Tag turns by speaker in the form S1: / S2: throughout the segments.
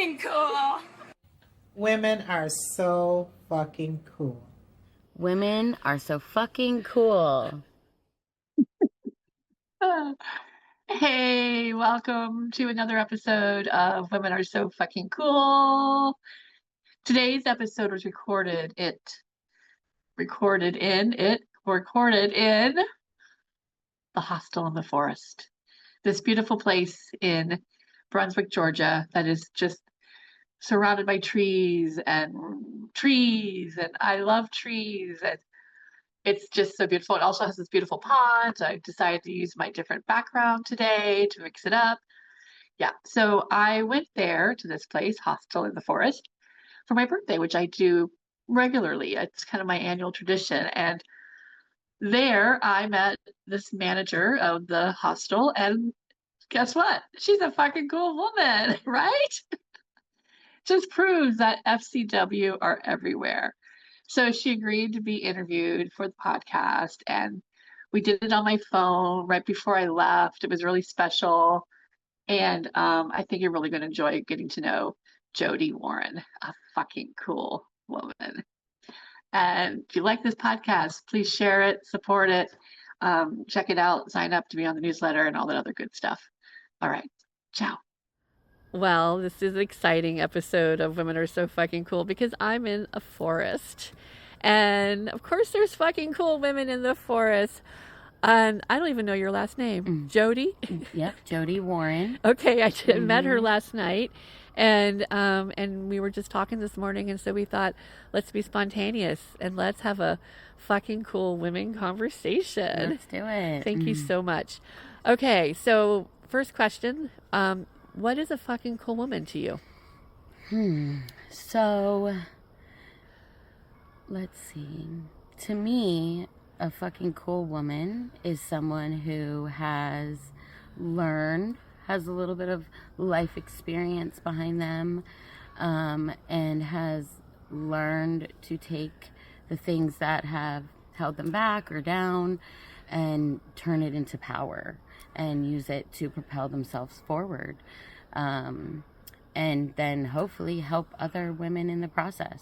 S1: fucking cool.
S2: Women are so fucking cool.
S3: Women are so fucking cool.
S4: Hey, welcome to another episode of Women Are So Fucking Cool. Today's episode was recorded in the Hostel in the Forest. This beautiful place in Brunswick, Georgia, that is just surrounded by trees, and I love trees, and it's just so beautiful. It also has this beautiful pond. I decided to use my different background today to mix it up. Yeah, so I went there to this place, Hostel in the Forest, for my birthday, which I do regularly. It's kind of my annual tradition. And there I met this manager of the hostel, and guess what? She's a fucking cool woman, right? Just proves that FCW are everywhere. So she agreed to be interviewed for the podcast, and we did it on my phone right before I left. It was really special. And I think you're really going to enjoy getting to know Jody Warren, a fucking cool woman. And if you like this podcast, please share it, support it, check it out, sign up to be on the newsletter and all that other good stuff. All right. Ciao.
S5: Well, this is an exciting episode of Women Are So Fucking Cool because I'm in a forest. And of course, there's fucking cool women in the forest. And I don't even know your last name. Jody?
S3: Yep, Jody Warren.
S5: Okay, I met her last night. And we were just talking this morning. And so we thought, let's be spontaneous and let's have a fucking cool women conversation.
S3: Let's do it.
S5: Thank you so much. Okay, so first question. What is a fucking cool woman to you?
S3: So, let's see. To me, a fucking cool woman is someone who has a little bit of life experience behind them, and has learned to take the things that have held them back or down and turn it into power and use it to propel themselves forward, and then hopefully help other women in the process.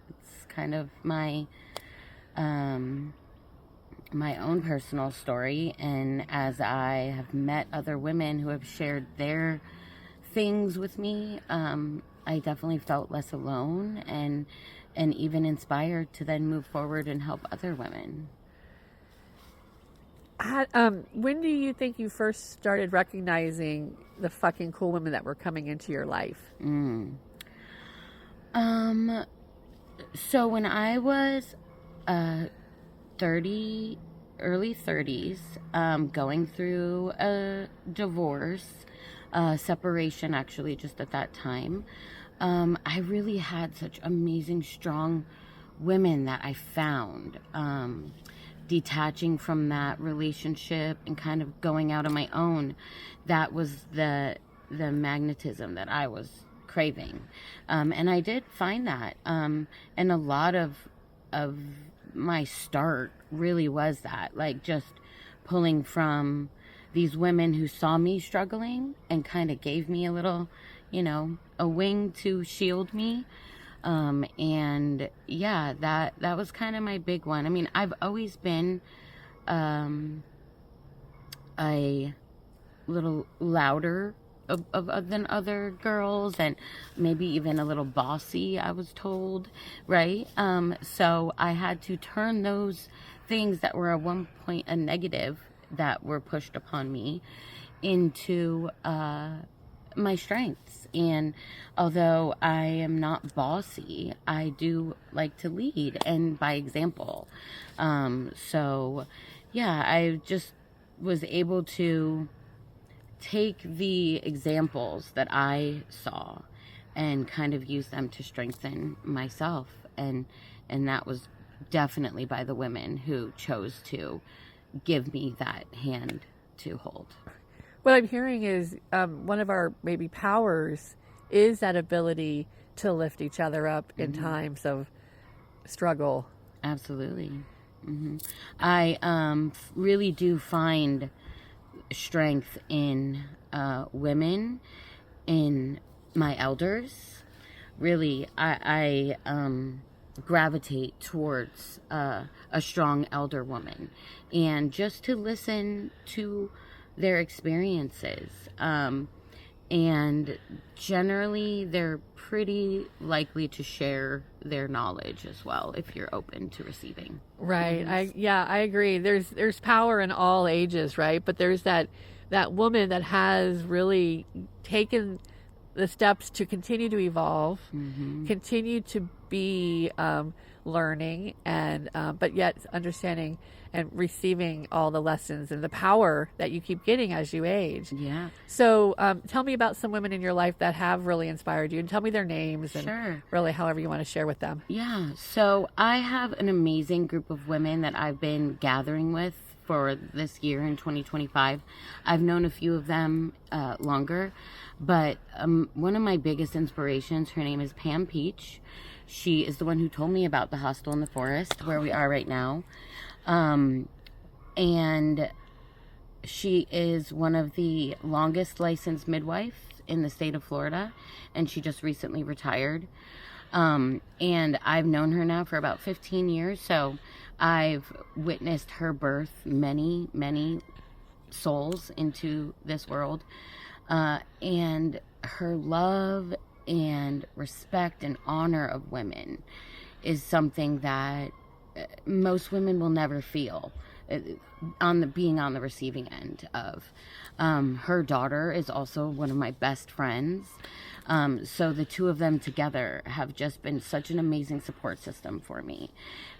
S3: It's kind of my own personal story, and as I have met other women who have shared their things with me, I definitely felt less alone and even inspired to then move forward and help other women.
S5: When do you think you first started recognizing the fucking cool women that were coming into your life?
S3: So when I was early 30s, going through a divorce, separation actually just at that time, I really had such amazing, strong women that I found. Detaching from that relationship and kind of going out on my own, that was the magnetism that I was craving, and I did find that, and a lot of my start really was that, like, just pulling from these women who saw me struggling and kind of gave me a little, a wing to shield me. And yeah, that was kind of my big one. I mean, I've always been a little louder than other girls, and maybe even a little bossy, I was told, right? So I had to turn those things that were at one point a negative that were pushed upon me into my strengths. And although I am not bossy, I do like to lead and by example. So yeah, I just was able to take the examples that I saw and kind of use them to strengthen myself, and that was definitely by the women who chose to give me that hand to hold.
S5: What I'm hearing is one of our maybe powers is that ability to lift each other up in times of struggle.
S3: Absolutely. I really do find strength in women in my elders, really, I gravitate towards a strong elder woman, and just to listen to their experiences. And generally, they're pretty likely to share their knowledge as well if you're open to receiving.
S5: Right. I agree. There's power in all ages, right? But there's that woman that has really taken the steps to continue to evolve, continue to be learning, and but yet understanding and receiving all the lessons and the power that you keep getting as you age.
S3: Yeah.
S5: So tell me about some women in your life that have really inspired you, and tell me their names and
S3: Sure.
S5: really however you want to share with them.
S3: Yeah. So I have an amazing group of women that I've been gathering with for this year in 2025. I've known a few of them longer, but one of my biggest inspirations, her name is Pam Peach. She is the one who told me about the hostel in the forest where we are right now. And she is one of the longest licensed midwives in the state of Florida, and she just recently retired. And I've known her now for about 15 years, so I've witnessed her birth many, many souls into this world. And her love and respect and honor of women is something that most women will never feel being on the receiving end of. Her daughter is also one of my best friends. So the two of them together have just been such an amazing support system for me.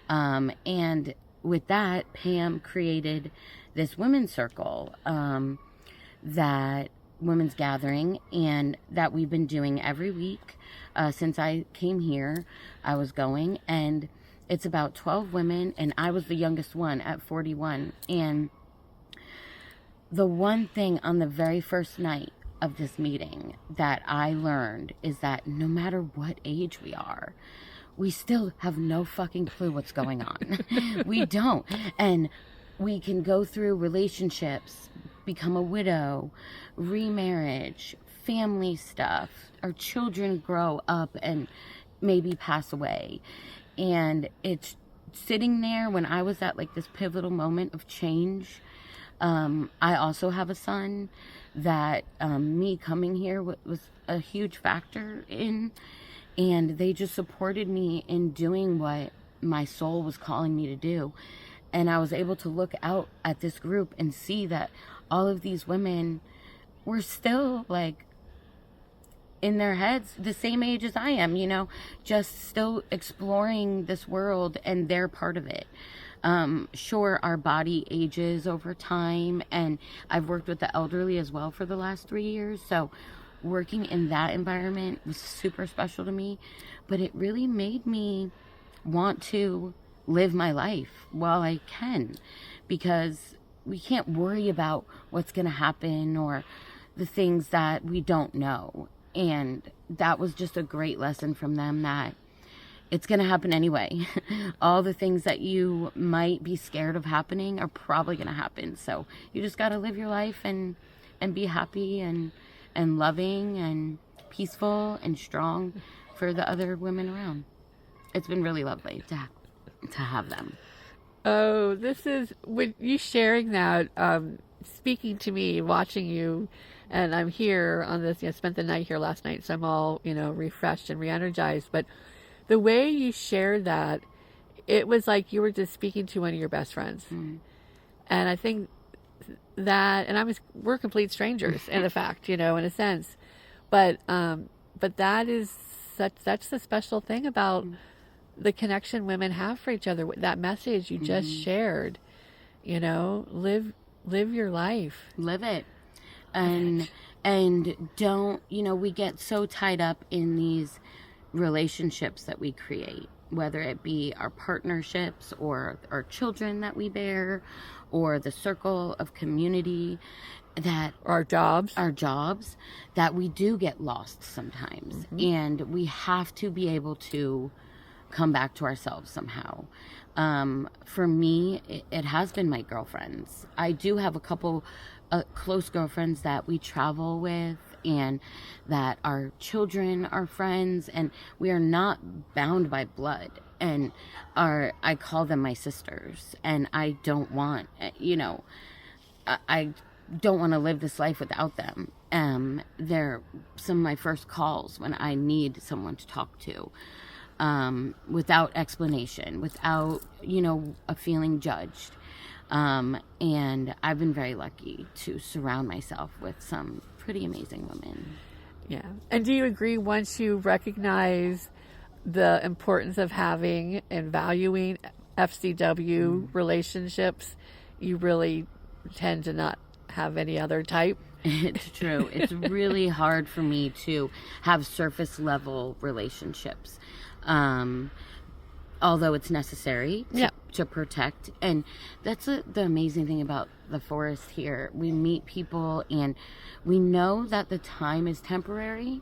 S3: And with that, Pam created this women's circle, that women's gathering, and that we've been doing every week since I came here. I was going, and it's about 12 women, and I was the youngest one at 41. And the one thing on the very first night of this meeting that I learned is that no matter what age we are, we still have no fucking clue what's going on. We don't. And we can go through relationships, become a widow, remarriage, family stuff. Our children grow up and maybe pass away. And it's sitting there when I was at like this pivotal moment of change. I also have a son that me coming here was a huge factor in, and they just supported me in doing what my soul was calling me to do. And I was able to look out at this group and see that all of these women were still like in their heads the same age as I am, you know, just still exploring this world, and they're part of it. Sure, our body ages over time, and I've worked with the elderly as well for the last 3 years, so working in that environment was super special to me. But it really made me want to live my life while I can, because we can't worry about what's going to happen or the things that we don't know. And that was just a great lesson from them, that it's going to happen anyway. All the things that you might be scared of happening are probably going to happen. So you just got to live your life and be happy and loving and peaceful and strong for the other women around. It's been really lovely to have them.
S5: Oh, this is, with you sharing that, speaking to me, watching you, and I'm here on this, spent the night here last night, so I'm all, refreshed and re-energized. But the way you shared that, it was like you were just speaking to one of your best friends. Mm. And I think that, and we're complete strangers in the fact, in a sense. But that is that's the special thing about the connection women have for each other. That message you just shared, live your life.
S3: Live it. And don't, we get so tied up in these relationships that we create, whether it be our partnerships or our children that we bear, or the circle of community, that
S5: our jobs,
S3: that we do get lost sometimes. Mm-hmm. And we have to be able to come back to ourselves somehow. For me, it has been my girlfriends. I do have a couple close girlfriends that we travel with and that our children are friends, and we are not bound by blood, and I call them my sisters, and I don't want, I don't want to live this life without them. They're some of my first calls when I need someone to talk to, without explanation, without, a feeling judged. And I've been very lucky to surround myself with some pretty amazing women.
S5: Yeah. And do you agree, once you recognize the importance of having and valuing FCW relationships, you really tend to not have any other type?
S3: It's true. It's really hard for me to have surface level relationships. Although it's necessary to protect. And that's the amazing thing about the forest here. We meet people and we know that the time is temporary.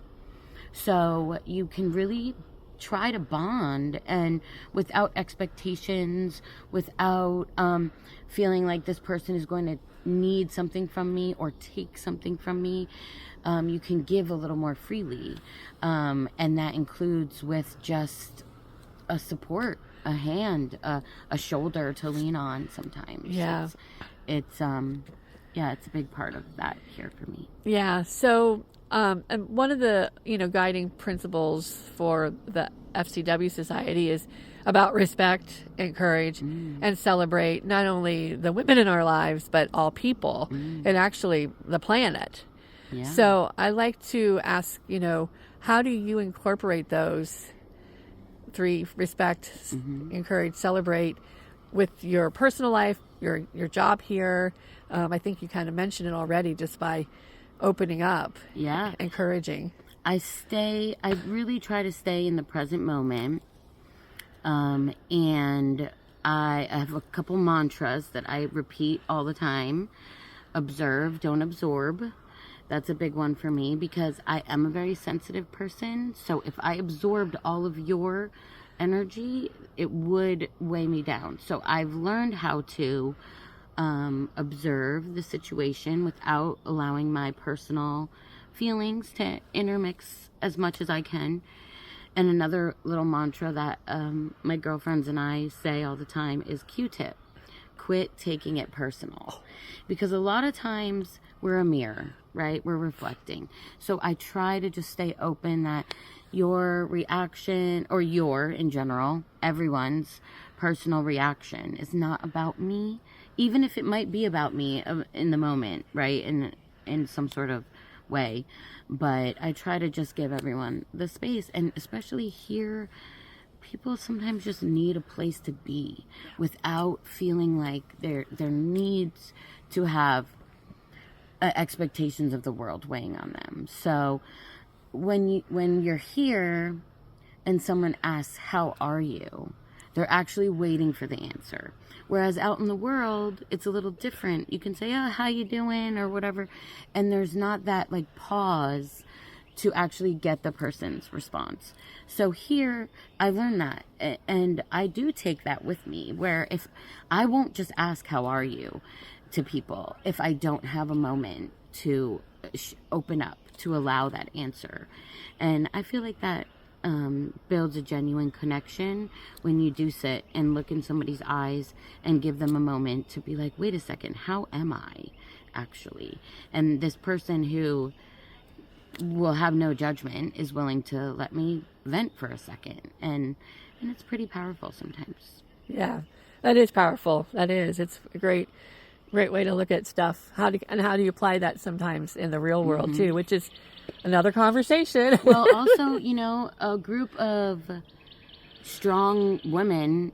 S3: So you can really try to bond, and without expectations, without feeling like this person is going to need something from me or take something from me. You can give a little more freely. And that includes with just a support, a hand, a shoulder to lean on sometimes.
S5: Yeah.
S3: It's it's a big part of that here for me.
S5: Yeah. So, and one of the, guiding principles for the FCW Society is about respect, encourage, and celebrate not only the women in our lives, but all people and actually the planet. Yeah. So I like to ask, how do you incorporate those 3: respect, encourage, celebrate, with your personal life, your job here? I think you kind of mentioned it already, just by opening up, encouraging. I really try to stay in the present moment. And I have a couple mantras that I repeat all the time. Observe, don't absorb. That's a big one for me, because I am a very sensitive person. So if I absorbed all of your energy, it would weigh me down. So I've learned how to observe the situation without allowing my personal feelings to intermix as much as I can. And another little mantra that my girlfriends and I say all the time is Q-tip. Quit taking it personal. Because a lot of times we're a mirror, right? We're reflecting. So I try to just stay open that your reaction, or in general, everyone's personal reaction is not about me, even if it might be about me in the moment, right? In some sort of way. But I try to just give everyone the space, and especially here, people sometimes just need a place to be without feeling like there needs to have expectations of the world weighing on them. So when you're here and someone asks, how are you? They're actually waiting for the answer. Whereas out in the world, it's a little different. You can say, oh, how you doing, or whatever. And there's not that pause to actually get the person's response. So here, I learned that. And I do take that with me, where if I won't just ask, how are you, to people, if I don't have a moment to open up, to allow that answer. And I feel like that builds a genuine connection when you do sit and look in somebody's eyes and give them a moment to be like, wait a second, how am I actually? And this person who will have no judgment is willing to let me vent for a second. And it's pretty powerful sometimes. Yeah, that is powerful. That is. It's a great way to look at stuff. How do you apply that sometimes in the real world too, which is another conversation.
S3: Well, also, a group of strong women,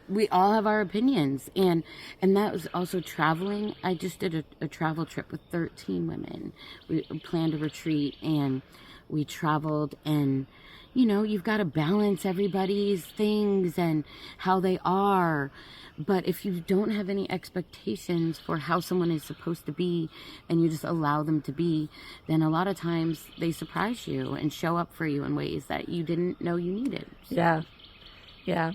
S3: we all have our opinions, and that was also traveling. I just did a travel trip with 13 women. We planned a retreat, and we traveled, and you've got to balance everybody's things and how they are. But if you don't have any expectations for how someone is supposed to be, and you just allow them to be, then a lot of times they surprise you and show up for you in ways that you didn't know you needed.
S5: Yeah. Yeah.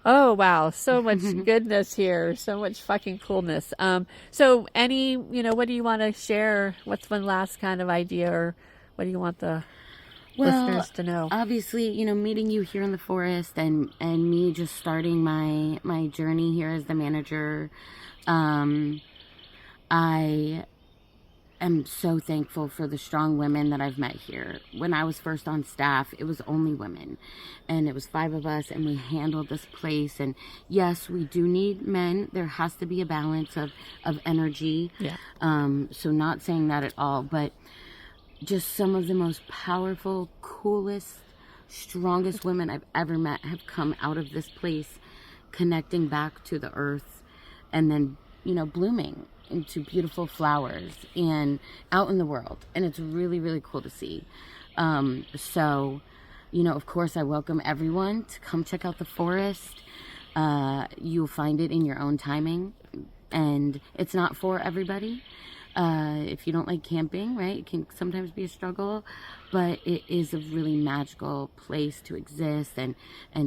S5: Oh wow, so much goodness here, so much fucking coolness. So any, what do you want to share? What's one last kind of idea, or what do you want the listeners to know?
S3: Obviously, meeting you here in the forest and me just starting my journey here as the manager, I am so thankful for the strong women that I've met here. When I was first on staff, it was only women, and it was 5 of us, and we handled this place. And yes, we do need men. There has to be a balance of energy.
S5: Yeah.
S3: So not saying that at all, but just some of the most powerful, coolest, strongest women I've ever met have come out of this place, connecting back to the earth, and then, blooming into beautiful flowers and out in the world. And it's really, really cool to see. So, of course, I welcome everyone to come check out the forest. You'll find it in your own timing, and it's not for everybody. If you don't like camping, right, it can sometimes be a struggle, but it is a really magical place to exist and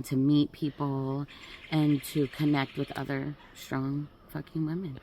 S3: to meet people and to connect with other strong fucking women.